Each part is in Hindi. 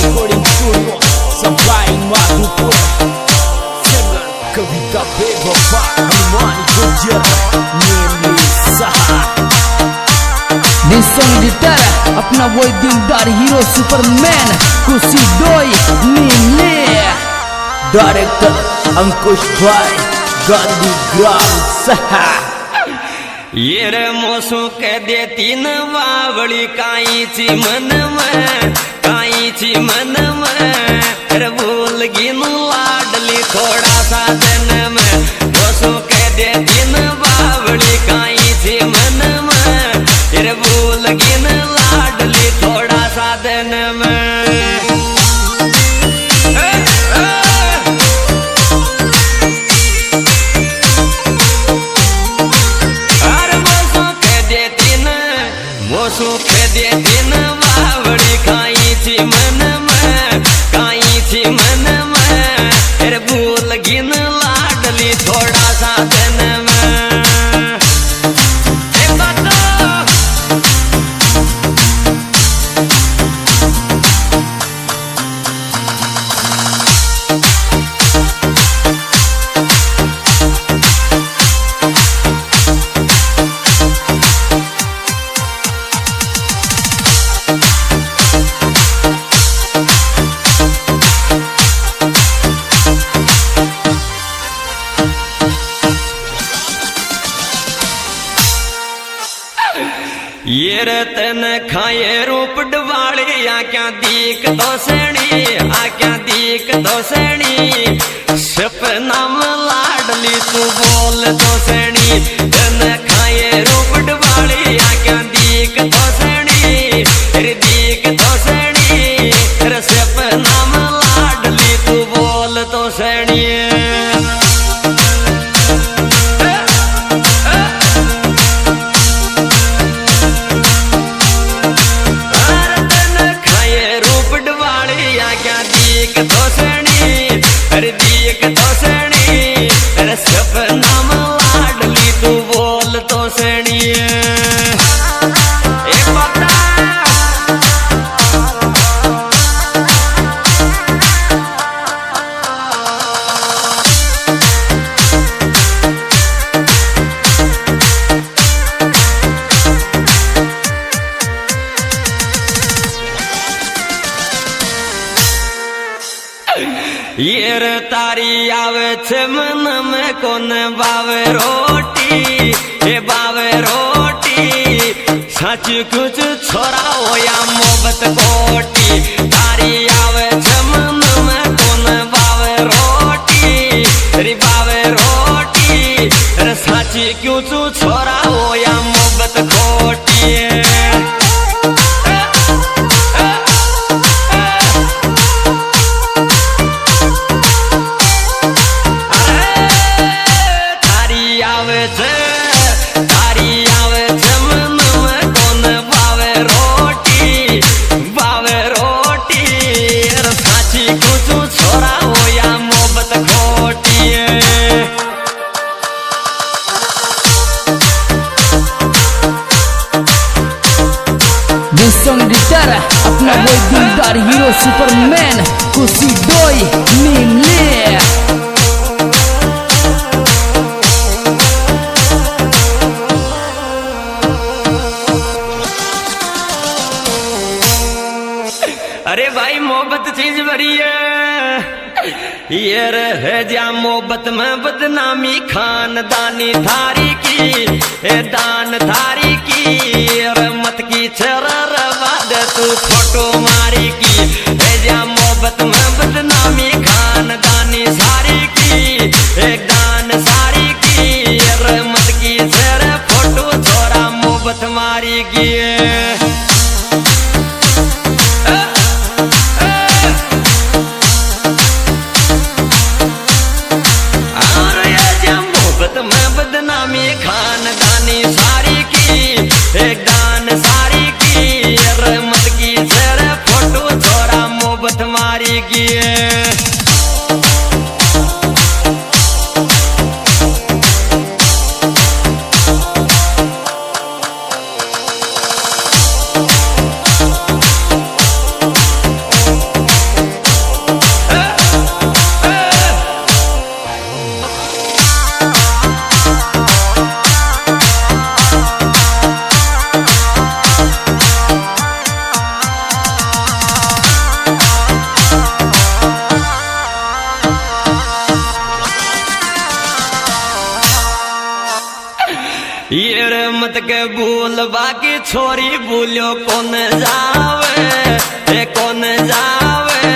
recording studio sampai Madhupur. Dengan kavita bebapa Himani Gujar Nemi Saha. This song editor अपना वो दिलदार हीरो सुपरमैन खुशी डोई नीले Director Ankush Bhai Gandhi Gram Saha. ये रे मोसू कह देती न वावड़ी काई ची मन में रे भूल गिन लाडली थोड़ा सा दिन में मोसू कह देती न वावड़ी काई ची मन में रे भूल गिन लाडली थोड़ा सा दिन में सुख दे दिन बावड़ी काई ची मन में फिर भूल गिन लाडली थोड़ा सा दिन में ये रतन खाए रूप डवाले आ क्या दीक तो सैनी सपना में लाडली तू बोल तो सैनी तन खाए रूप डवाले आ क्या दीक तो सैनी सपना में लाडली तू बोल तो सैनी सपना में लाडली तू बोल तो सैनी ये रे तारी आवे छे मन में कोन बावे रोटी सच कुछ छोरा हो या मोहब्बत कोटी तारी आवे छे मन में कोन बावे रोटी रे सच कुछ छोरा हो या मोहब्बत कोटी song editor अपना वो दिलदार हीरो सुपरमैन खुशी डोई नीले अरे भाई मोहब्बत चीज बड़ी है ये रह जा मोहब्बत में बदनामी खानदानी थारी की दान थारी की मत की चरर वाद तू फोटो मारी की रह जा मोहब्बत में बदनामी खानदानी सारी की एक दान सारी की मत की चर फोटो छोरा मोहब्बत मारी की बदनामी खानदानी सारी की एक दान सारी की रहमत की जर फोटो छोरा मोहब्बत मारी की के भूल बाकी छोरी भूलो कौन जावे कौन जावे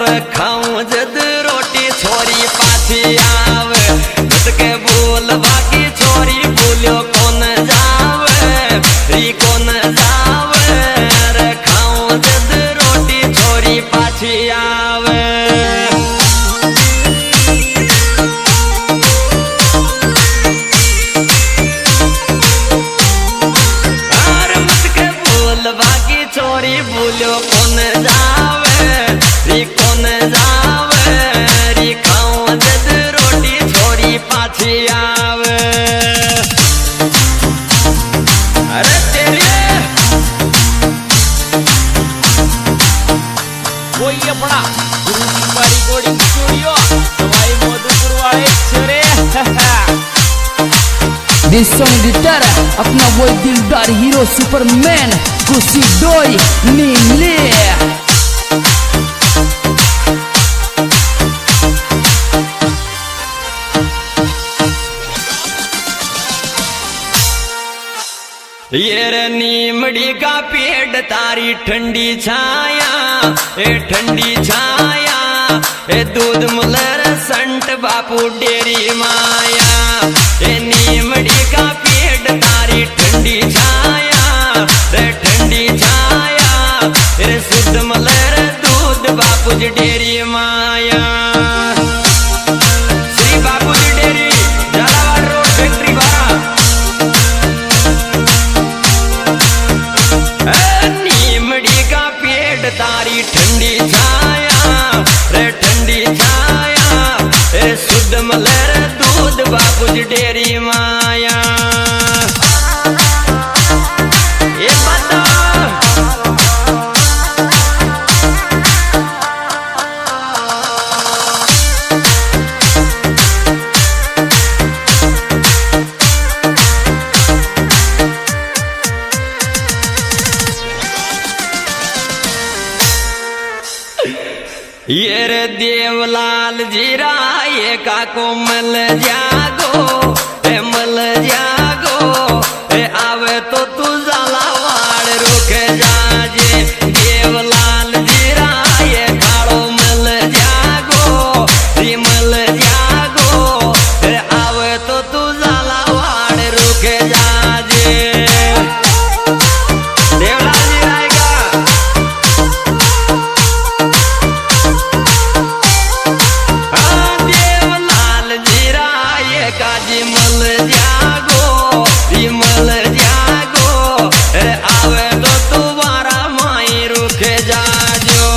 रखाऊं जद रोटी छोरी पाछी आवे मत के भूल बाकी छोरी भूलो कौन जावे री कौन जावे रखाऊं जद रोटी छोरी पाछी आवे बाकी छोरी भूलो कौन जावे री कौन जावे री खाऊं जद रोटी छोरी पाछी आवे अरे तेरे कोई अपना गुरु की बारी कोडिंग स्टूडियो सवाई मधुपुर वाले छरे This song editor अपना वो दिलदार हीरो सुपरमैन खुशी डोई नीले ये रे नीमड़ी का पेड़ तारी ठंडी छाया ठंडी छाया दूध मुलर संत बापू डेरी माया नीमड़ी का पेड़ तारी ठंडी छाया ठंडी छाया शुद्ध मलर दूध बापू जी डेरी माया श्री बापू जी डेरी झालावाड़ रोड फैक्ट्री बारा नीमड़ी का पेड़ तारी ठंडी छाया ठंडी छाया शुद्ध मलर दूध बापू जी डेरी माया ये बता ये रे देवलाल जीरा ये काको मल जागो मल जागो आवे तो तू झालावाड़ रुक जाजे देवलाल जीरा ये कालो मल जागो मल जागो आवे तो तू झालावाड़ रुक जाजे देवलाल जीरा काजी मल जागो विमल जागो आवे तो तुम्हारा माई रुक जाजो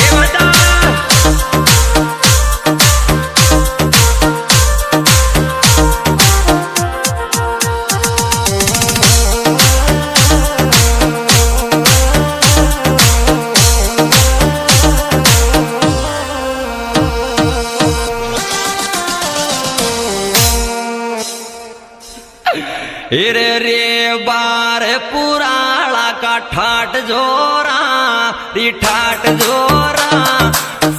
ए बता रे रे बार पुराला का ठाट जोरा री ठाट जोरा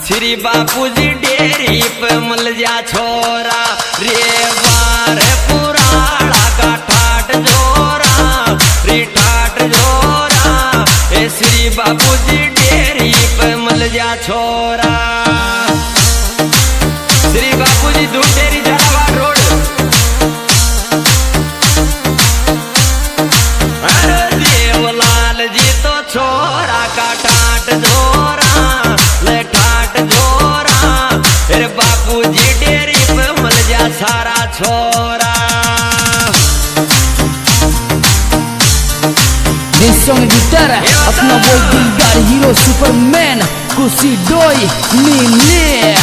श्री बापू जी डेरी पे मल जा छोरा रे बार पुराला का ठाट जोरा री ठाट जोरा श्री बापू जी डेरी पे मल जा छोरा श्री बापू जी दूध डेरी झालावाड़ रोड जी तो छोरा का ठाट जोरा ले ठाट जोरा फिर बापू जी डेरी पे मल जा सारा छोरा This song editor अपना वो दिलदार हीरो सुपरमैन खुशी डोई नीले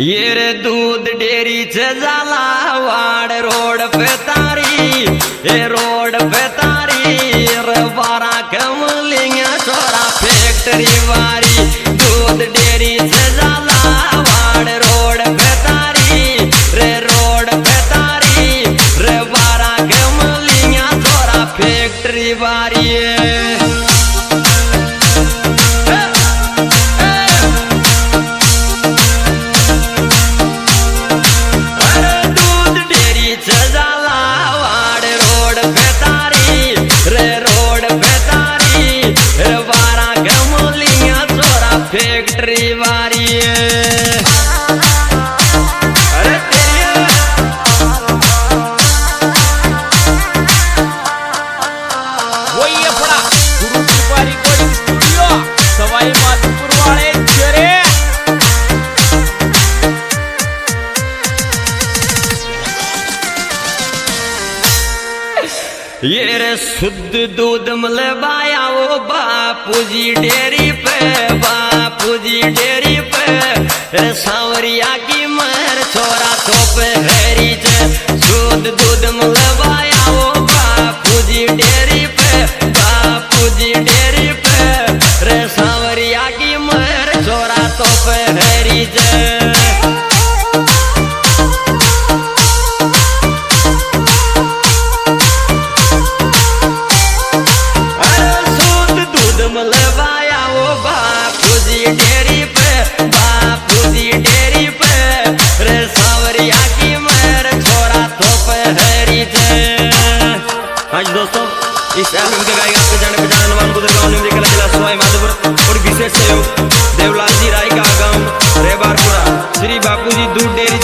ये रे दूध डेरी से झालावाड़ रोड पे तारी ये रोड पे तारी रे बारा कमलिंग छोरा फैक्ट्री वारी डेरी से झालावाड़ रोड पे तारी रे 12 के मलिया छोरा फैक्ट्री बारी फैक्ट्री वारी अरे वही अपना गुरु कृपा रिकॉर्डिंग स्टूडियो सवाई माधोपुर वाले चरे ये रे शुद्ध दूध मलबाया वो बापूजी डेरी पे रे सांवरिया की मर छोरा थोप हेरी जे शुद्ध दूध मलबाया वो बापूजी डेरी पे रे सांवरिया की मर छोरा थोप हेरी जे डेरी पे रे सांवरिया की मेर छोरा थोप हरी जे। आज दोस्तों इस एल्बम के गायक आपके जाने पहचाने नवान गुजर गाँव निम्न जिला जिला सवाई माधोपुर और विशेष सहयोग देवलाल जी राय का गाँव रेबारपुरा श्री बापूजी दूध डेरी